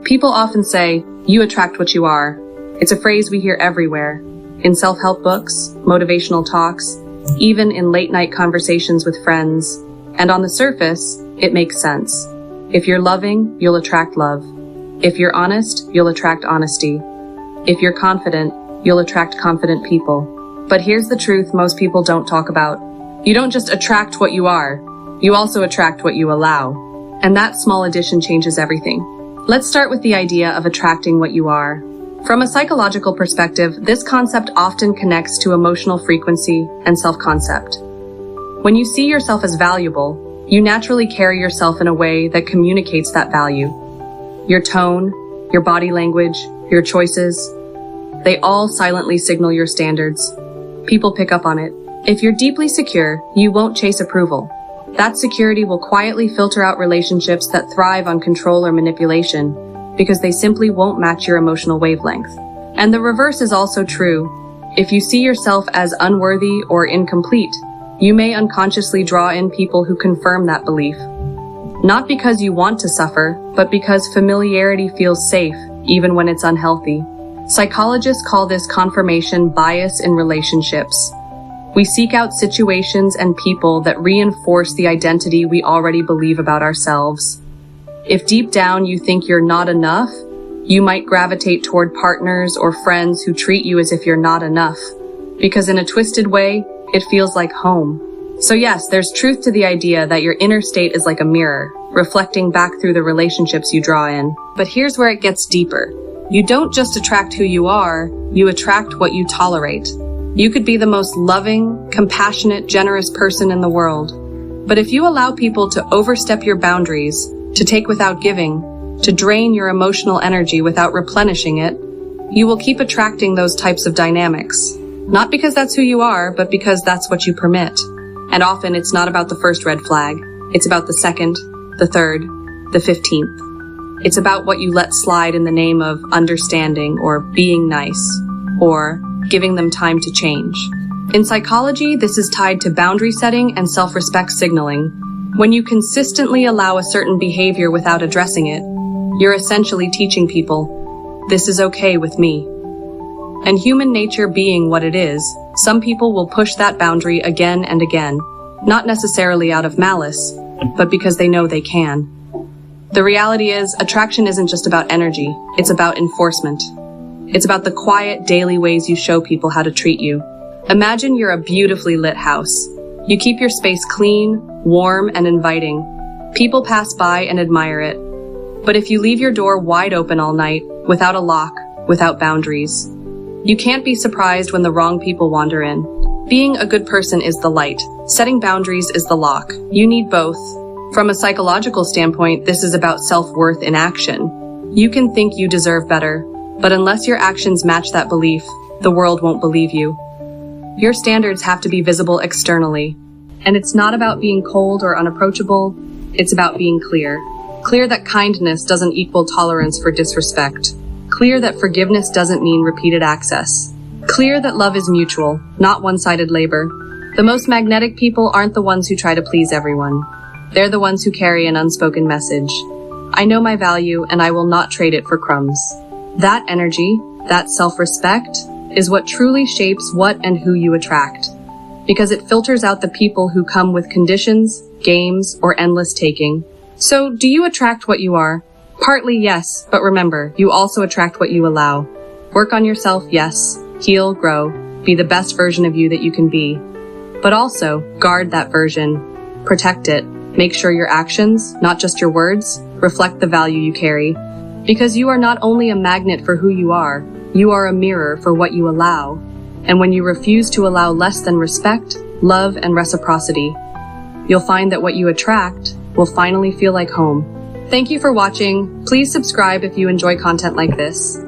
People often say, "You attract what you are." It's a phrase we hear everywhere. In self-help books, motivational talks, even in late-night conversations with friends. And on the surface, it makes sense. If you're loving, you'll attract love. If you're honest, you'll attract honesty. If you're confident, you'll attract confident people. But here's the truth most people don't talk about. You don't just attract what you are, you also attract what you allow. And that small addition changes everything. Let's start with the idea of attracting what you are. From a psychological perspective, this concept often connects to emotional frequency and self-concept. When you see yourself as valuable, you naturally carry yourself in a way that communicates that value. Your tone, your body language, your choices, they all silently signal your standards. People pick up on it. If you're deeply secure, you won't chase approval. That security will quietly filter out relationships that thrive on control or manipulation, because they simply won't match your emotional wavelength. And the reverse is also true. If you see yourself as unworthy or incomplete, you may unconsciously draw in people who confirm that belief. Not because you want to suffer, but because familiarity feels safe, even when it's unhealthy. Psychologists call this confirmation bias in relationships. We seek out situations and people that reinforce the identity we already believe about ourselves. If deep down you think you're not enough, you might gravitate toward partners or friends who treat you as if you're not enough. Because in a twisted way, it feels like home. So yes, there's truth to the idea that your inner state is like a mirror, reflecting back through the relationships you draw in. But here's where it gets deeper. You don't just attract who you are, you attract what you tolerate. You could be the most loving, compassionate, generous person in the world. But if you allow people to overstep your boundaries, to take without giving, to drain your emotional energy without replenishing it, you will keep attracting those types of dynamics. Not because that's who you are, but because that's what you permit. And often it's not about the first red flag. It's about the second, the third, the 15th. It's about what you let slide in the name of understanding or being nice or giving them time to change. In psychology, this is tied to boundary setting and self-respect signaling. When you consistently allow a certain behavior without addressing it, you're essentially teaching people, this is okay with me. And human nature being what it is, some people will push that boundary again and again, not necessarily out of malice, but because they know they can. The reality is, attraction isn't just about energy, it's about enforcement. It's about the quiet, daily ways you show people how to treat you. Imagine you're a beautifully lit house. You keep your space clean, warm, and inviting. People pass by and admire it. But if you leave your door wide open all night, without a lock, without boundaries, you can't be surprised when the wrong people wander in. Being a good person is the light. Setting boundaries is the lock. You need both. From a psychological standpoint, this is about self-worth in action. You can think you deserve better, but unless your actions match that belief, the world won't believe you. Your standards have to be visible externally. And it's not about being cold or unapproachable, it's about being clear. Clear that kindness doesn't equal tolerance for disrespect. Clear that forgiveness doesn't mean repeated access. Clear that love is mutual, not one-sided labor. The most magnetic people aren't the ones who try to please everyone. They're the ones who carry an unspoken message. I know my value and I will not trade it for crumbs. That energy, that self-respect, is what truly shapes what and who you attract. Because it filters out the people who come with conditions, games, or endless taking. So, do you attract what you are? Partly yes, but remember, you also attract what you allow. Work on yourself, yes. Heal, grow, be the best version of you that you can be. But also, guard that version. Protect it. Make sure your actions, not just your words, reflect the value you carry. Because you are not only a magnet for who you are a mirror for what you allow. And when you refuse to allow less than respect, love, and reciprocity, you'll find that what you attract will finally feel like home. Thank you for watching. Please subscribe if you enjoy content like this.